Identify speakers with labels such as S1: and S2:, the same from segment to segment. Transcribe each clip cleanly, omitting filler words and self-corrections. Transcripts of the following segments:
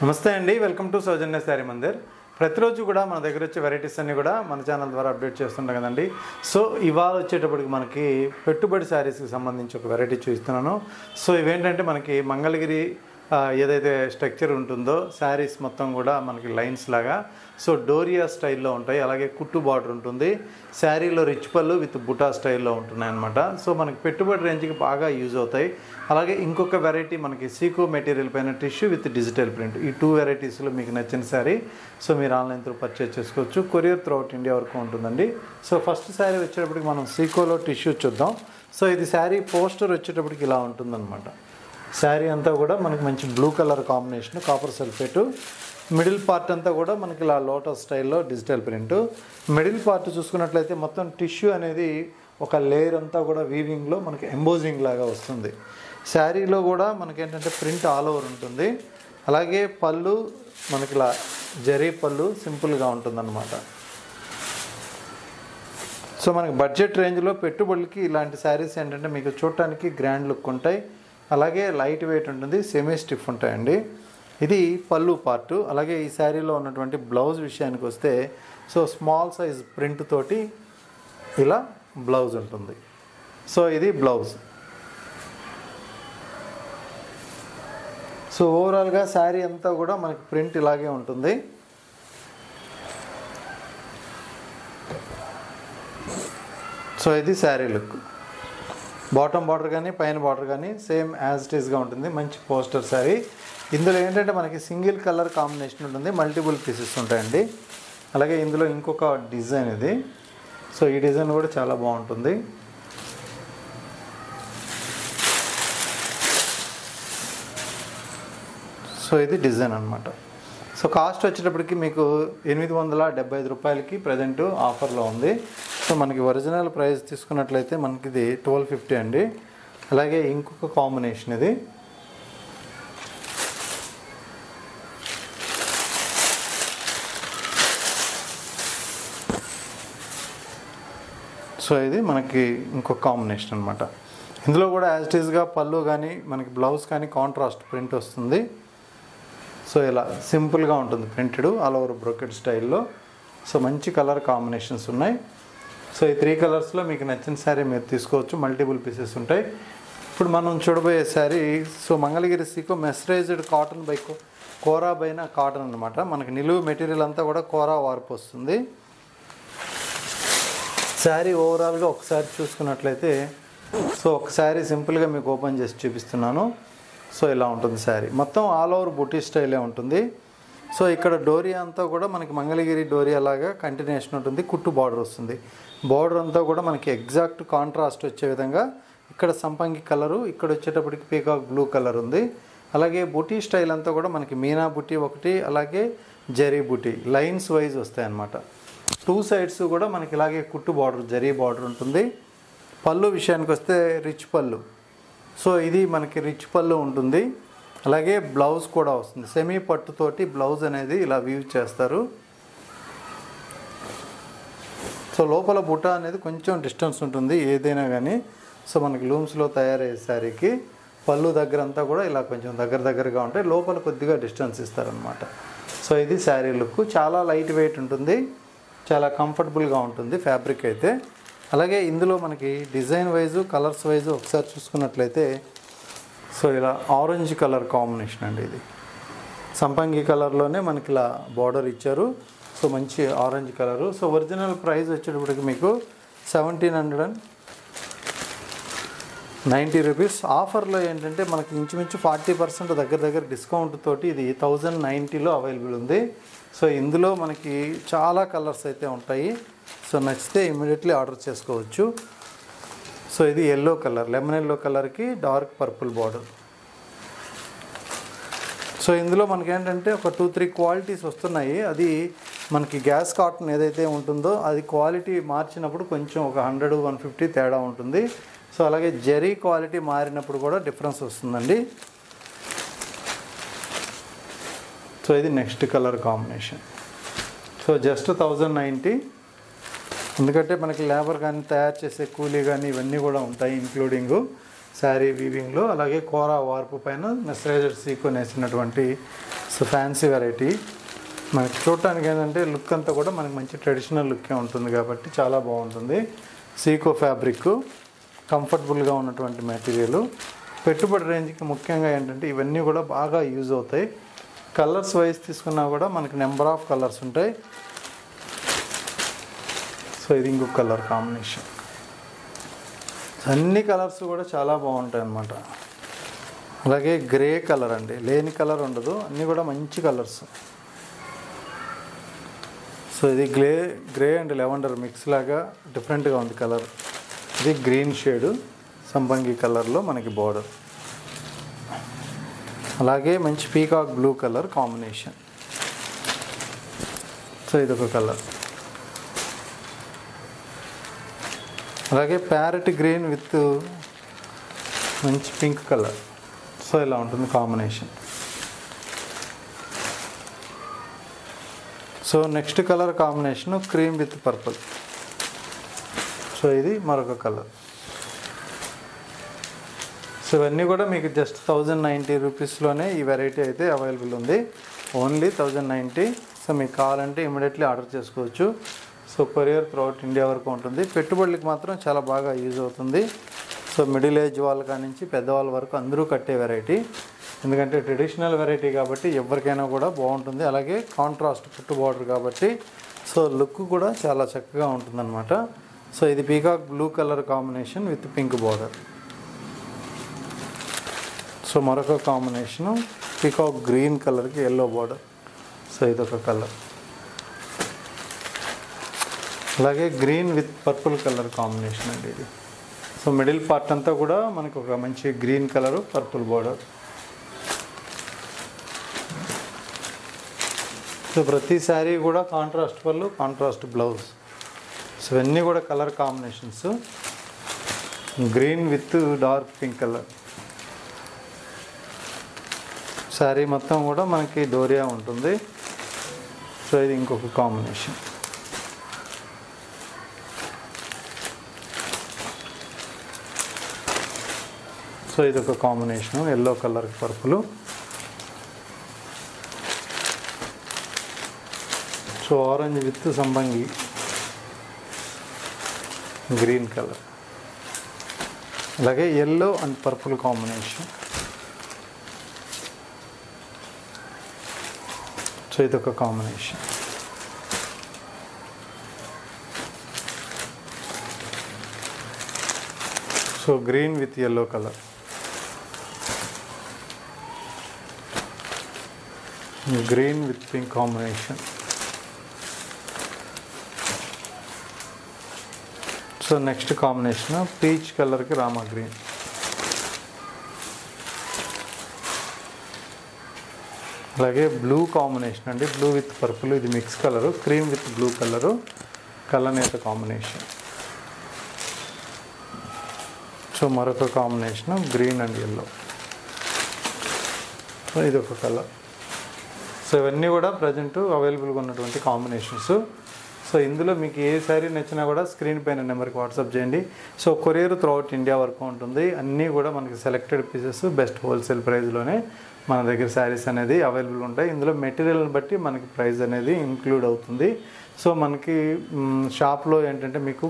S1: నమస్తే అండి, welcome to సౌజన్య శారీ మందిర్. ప్రతిరోజు కూడా మన దగ్గర వచ్చే వెరైటీస్ అన్నీ కూడా మన ఛానల్ ద్వారా అప్డేట్ చేస్తుంటాం కదండి. సో ఇవాళ వచ్చేటప్పటికి మనకి పెట్టుబడి శారీస్కి సంబంధించి ఒక వెరైటీ చూస్తున్నాను. సో ఇవేంటంటే మనకి మంగళగిరి ఏదైతే స్ట్రక్చర్ ఉంటుందో శారీస్ మొత్తం కూడా మనకి లైన్స్ లాగా సో డోరియా స్టైల్లో ఉంటాయి. అలాగే కుట్టు బార్డర్ ఉంటుంది. శారీలో రిచ్ పళ్ళు విత్ బుటా స్టైల్లో ఉంటున్నాయి అన్నమాట. సో మనకి పెట్టుబడి రేంజ్కి బాగా యూజ్ అవుతాయి. అలాగే ఇంకొక వెరైటీ మనకి సీకో మెటీరియల్ పైన టిష్యూ విత్ డిజిటల్ ప్రింట్, ఈ 2 వెరైటీస్లో మీకు నచ్చిన శారీ సో మీరు ఆన్లైన్ త్రూ పర్చేజ్ చేసుకోవచ్చు. కొరియర్ త్రూ అవుట్ ఇండియా వరకు ఉంటుందండి. సో ఫస్ట్ శారీ వచ్చేటప్పటికి మనం సీకోలో టిష్యూ చూద్దాం. సో ఇది శారీ పోస్టర్ వచ్చేటప్పటికి ఇలా ఉంటుందన్నమాట. శారీ అంతా కూడా మనకి మంచి blue colour combination, copper sulphate. Middle part అంతా కూడా మనకి ఇలా లోటస్ స్టైల్లో డిజిటల్ ప్రింట్. మిడిల్ పార్ట్ చూసుకున్నట్లయితే మొత్తం టిష్యూ అనేది ఒక లేయర్ అంతా కూడా వీవింగ్లో మనకి ఎంబోజింగ్ లాగా వస్తుంది. శారీలో కూడా మనకి ఏంటంటే ప్రింట్ ఆల్ ఓవర్ ఉంటుంది. అలాగే పళ్ళు మనకి ఇలా జరీ పళ్ళు సింపుల్గా ఉంటుందన్నమాట. సో మనకి బడ్జెట్ రేంజ్లో పెట్టుబడులకి ఇలాంటి శారీస్ ఏంటంటే మీకు చూడటానికి గ్రాండ్ లుక్ ఉంటాయి. అలాగే లైట్ వెయిట్ ఉంటుంది, సెమీ స్టిఫ్ ఉంటాయండి. ఇది పళ్ళు పార్టు. అలాగే ఈ శారీలో ఉన్నటువంటి బ్లౌజ్ విషయానికి వస్తే సో స్మాల్ సైజ్ ప్రింట్ తోటి ఇలా బ్లౌజ్ ఉంటుంది. సో ఇది బ్లౌజ్. సో ఓవరాల్గా శారీ అంతా కూడా మనకి ప్రింట్ ఇలాగే ఉంటుంది. సో ఇది శారీ లుక్. బాటమ్ బార్డర్ కానీ పైన బార్డర్ కానీ సేమ్ యాజ్ ఇట్ ఈస్గా ఉంటుంది. మంచి పోస్టర్ శారీ. ఇందులో ఏంటంటే మనకి సింగిల్ కలర్ కాంబినేషన్ ఉంటుంది, మల్టిపుల్ పీసెస్ ఉంటాయండి. అలాగే ఇందులో ఇంకొక డిజైన్ ఇది. సో ఈ డిజైన్ కూడా చాలా బాగుంటుంది. సో ఇది డిజైన్ అనమాట. సో కాస్ట్ వచ్చేటప్పటికి మీకు 875 రూపాయలకి ప్రజెంట్ ఆఫర్లో ఉంది. సో మనకి ఒరిజినల్ ప్రైస్ తీసుకున్నట్లయితే మనకి ఇది 1250 అండి. అలాగే ఇంకొక కాంబినేషన్ ఇది. సో ఇది మనకి ఇంకొక కాంబినేషన్ అనమాట. ఇందులో కూడా యాజ్ ఇట్ ఈస్గా పళ్ళు కానీ మనకి బ్లౌజ్ కానీ కాంట్రాస్ట్ ప్రింట్ వస్తుంది. సో ఇలా సింపుల్గా ఉంటుంది ప్రింటెడ్ ఆల్ ఓవర్ బ్రోకెడ్ స్టైల్లో. సో మంచి కలర్ కాంబినేషన్స్ ఉన్నాయి. సో ఈ 3 కలర్స్లో మీకు నచ్చిన శారీ మీరు తీసుకోవచ్చు. మల్టిపుల్ పీసెస్ ఉంటాయి. ఇప్పుడు మనం చూడబోయే శారీ సో మంగళగిరి సీకో మెస్రైజ్డ్ కాటన్ బై కోరా బైన కాటన్ అనమాట. మనకి నిలువు మెటీరియల్ అంతా కూడా కోరా వార్పు వస్తుంది. శారీ ఓవరాల్గా ఒకసారి చూసుకున్నట్లయితే సో ఒక శారీ సింపుల్గా మీకు ఓపెన్ చేసి చూపిస్తున్నాను. సో ఇలా ఉంటుంది శారీ. మొత్తం ఆల్ ఓవర్ బుటీ స్టైలే ఉంటుంది. సో ఇక్కడ డోరియా అంతా కూడా మనకి మంగళగిరి డోరియా లాగా కంటిన్యూషన్ ఉంటుంది. కుట్టు బార్డర్ వస్తుంది. బార్డర్ అంతా కూడా మనకి ఎగ్జాక్ట్ కాంట్రాస్ట్ వచ్చే విధంగా ఇక్కడ సంపంగి కలరు, ఇక్కడ వచ్చేటప్పటికి పీకాక్ బ్లూ కలర్ ఉంది. అలాగే బుటీ స్టైల్ అంతా కూడా మనకి మీనా బుటీ ఒకటి, అలాగే జరీ బుటీ లైన్స్ వైజ్ వస్తాయి అన్నమాట. 2 సైడ్స్ కూడా మనకి ఇలాగే కుట్టు బార్డర్ జరీ బార్డర్ ఉంటుంది. పళ్ళు విషయానికి వస్తే రిచ్ పళ్ళు. సో ఇది మనకి రిచ్ పళ్ళు ఉంటుంది. అలాగే బ్లౌజ్ కూడా వస్తుంది. సెమీ పట్టుతోటి బ్లౌజ్ అనేది ఇలా వీవ్ చేస్తారు. సో లోపల బుట్ట అనేది కొంచెం డిస్టెన్స్ ఉంటుంది ఏదైనా కానీ. సో మనకి లూమ్స్లో తయారయ్యే శారీకి పళ్ళు దగ్గర అంతా కూడా ఇలా కొంచెం దగ్గరగా ఉంటాయి. లోపల కొద్దిగా డిస్టెన్స్ ఇస్తారనమాట. సో ఇది శారీ లుక్. చాలా లైట్ వెయిట్ ఉంటుంది, చాలా కంఫర్టబుల్గా ఉంటుంది ఫ్యాబ్రిక్ అయితే. అలాగే ఇందులో మనకి డిజైన్ వైజు కలర్స్ వైజు ఒకసారి చూసుకున్నట్లయితే సో ఇలా ఆరెంజ్ కలర్ కాంబినేషన్ అండి. ఇది సంపంగి కలర్లోనే మనకి ఇలా బార్డర్ ఇచ్చారు. సో మంచి orange colour. So original price వచ్చేటప్పటికి మీకు 1790 రూపీస్. ఆఫర్లో ఏంటంటే మనకి ఇంచుమించు 40% దగ్గర డిస్కౌంట్ తోటి ఇది 1090లో అవైలబుల్ ఉంది. సో ఇందులో మనకి చాలా కలర్స్ అయితే ఉంటాయి. సో నచ్చితే ఇమ్మీడియట్లీ ఆర్డర్ చేసుకోవచ్చు. సో ఇది ఎల్లో కలర్, లెమన్ ఎల్లో కలర్కి డార్క్ పర్పుల్ బార్డర్. సో ఇందులో మనకి ఏంటంటే ఒక 2-3 క్వాలిటీస్ వస్తున్నాయి. అది మనకి గ్యాస్ కాటన్ ఏదైతే ఉంటుందో అది క్వాలిటీ మార్చినప్పుడు కొంచెం ఒక 100-150 తేడా ఉంటుంది. సో అలాగే జరీ క్వాలిటీ మారినప్పుడు కూడా డిఫరెన్స్ వస్తుందండి. సో ఇది next colour combination. So just 1090. ఎందుకంటే మనకి లేబర్ కానీ తయారు చేసే కూలీ కానీ ఇవన్నీ కూడా ఉంటాయి ఇంక్లూడింగ్. శారీ వీవింగ్లో అలాగే కోరా వార్పు పైన మెస్రైజ్డ్ సీక్వెన్స్ వేసినటువంటి సో ఫ్యాన్సీ వెరైటీ మనకి చూడటానికి ఏంటంటే లుక్ అంతా కూడా మనకి మంచి ట్రెడిషనల్ లుక్కే ఉంటుంది కాబట్టి చాలా బాగుంటుంది. సీకో ఫ్యాబ్రిక్, కంఫర్టబుల్గా ఉన్నటువంటి మెటీరియల్. పెట్టుబడి రేంజ్కి ముఖ్యంగా ఏంటంటే ఇవన్నీ కూడా బాగా యూజ్ అవుతాయి. కలర్స్ వైజ్ తీసుకున్నా కూడా మనకి నెంబర్ ఆఫ్ కలర్స్ ఉంటాయి. సో ఇది ఇంకొక కలర్ కాంబినేషన్. అన్ని కలర్స్ కూడా చాలా బాగుంటాయి అన్నమాట. అలాగే గ్రే కలర్ అండి, లేని కలర్ ఉండదు, అన్నీ కూడా మంచి కలర్స్. సో ఇది గ్రే అండ్ లెవెండర్ మిక్స్ లాగా డిఫరెంట్గా ఉంది కలర్. ఇది గ్రీన్ షేడు సంపంగి కలర్లో మనకి బోర్డర్. అలాగే మంచి peacock blue colour combination. So ఇదొక కలర్. అలాగే ప్యారెట్ గ్రీన్ విత్ మంచి పింక్ కలర్. సో ఇలా ఉంటుంది combination. So next colour combination cream with purple. So ఇది మరొక కలర్. సో ఇవన్నీ కూడా మీకు జస్ట్ 1090 రూపీస్లోనే ఈ వెరైటీ అయితే అవైలబుల్ ఉంది. ఓన్లీ 1090. సో మీకు కావాలంటే ఇమీడియట్లీ ఆర్డర్ చేసుకోవచ్చు. సో కొరియర్ త్రూఅవుట్ ఇండియా వరకు ఉంటుంది. పెట్టుబడులకు మాత్రం చాలా బాగా యూజ్ అవుతుంది. సో మిడిల్ ఏజ్ వాళ్ళ కానించి పెద్దవాళ్ళ వరకు అందరూ కట్టే వెరైటీ. ఎందుకంటే ట్రెడిషనల్ వెరైటీ కాబట్టి ఎవరికైనా కూడా బాగుంటుంది. అలాగే కాంట్రాస్ట్ పుట్టు బార్డర్ కాబట్టి సో లుక్ కూడా చాలా చక్కగా ఉంటుందన్నమాట. సో ఇది peacock blue colour combination with pink border. So మరొక కాంబినేషను పీకాక్ గ్రీన్ కలర్కి ఎల్లో బార్డర్. సో ఇదొక కలర్. అలాగే green with purple colour combination అండి ఇది. సో మిడిల్ పార్ట్ అంతా కూడా మనకు ఒక మంచి green colour purple border. So ప్రతి శారీ కూడా కాంట్రాస్ట్ పళ్ళు, కాంట్రాస్ట్ బ్లౌజ్. సో ఇవన్నీ కూడా colour combinations. Green with dark pink colour. Sari మొత్తం కూడా మనకి డోరియా ఉంటుంది. సో ఇది ఇంకొక కాంబినేషన్. సో ఇది ఒక combination yellow colour purple. So orange with సంబంగి గ్రీన్ కలర్. అలాగే yellow and purple combination. So ఇదొక combination. So green with yellow colour. Green with pink combination. So next combination peach కలర్కి Rama green. అలాగే blue combination అండి, blue with purple. ఇది mix colour, cream with blue colour, కలనేత combination. So మరొక combination green and yellow. So ఇదొక colour. So ఇవన్నీ కూడా present అవైలబుల్గా ఉన్నటువంటి కాంబినేషన్స్. సో ఇందులో మీకు ఏ శారీ నచ్చినా కూడా స్క్రీన్ పైన నెంబర్కి వాట్సాప్ చేయండి. సో కొరియర్ త్రూఅవుట్ ఇండియా వరకు ఉంటుంది. అన్నీ కూడా మనకి సెలెక్టెడ్ పీసెస్ బెస్ట్ హోల్సేల్ ప్రైస్లోనే మన దగ్గర శారీస్ అనేది అవైలబుల్ ఉంటాయి. ఇందులో మెటీరియల్ని బట్టి మనకి ప్రైస్ అనేది ఇంక్లూడ్ అవుతుంది. సో మనకి షాప్లో ఏంటంటే మీకు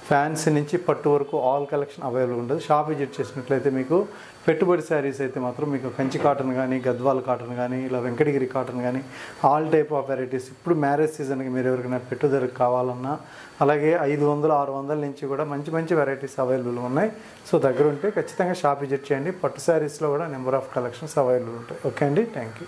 S1: ఫ్యాన్సీ నుంచి పట్టు వరకు ఆల్ కలెక్షన్ అవైలబుల్ ఉంటుంది. షాప్ విజిట్ చేసినట్లయితే మీకు పెట్టుబడి శారీస్ అయితే మాత్రం మీకు కంచి కాటన్ కానీ, గద్వాల్ కాటన్ కానీ, ఇలా వెంకటగిరి కాటన్ కానీ ఆల్ టైప్ ఆఫ్ వెరైటీస్. ఇప్పుడు మ్యారేజ్ సీజన్కి మీరు ఎవరికైనా పెట్టుదలకు కావాలన్నా అలాగే 500, 600 నుంచి కూడా మంచి మంచి వెరైటీస్ అవైలబుల్ ఉన్నాయి. సో దగ్గర ఉంటే ఖచ్చితంగా షాప్ విజిట్ చేయండి. పట్టు శారీస్లో కూడా నెంబర్ ఆఫ్ కలెక్షన్స్ అవైలబుల్ ఉంటాయి. ఓకే అండి, థ్యాంక్ యూ.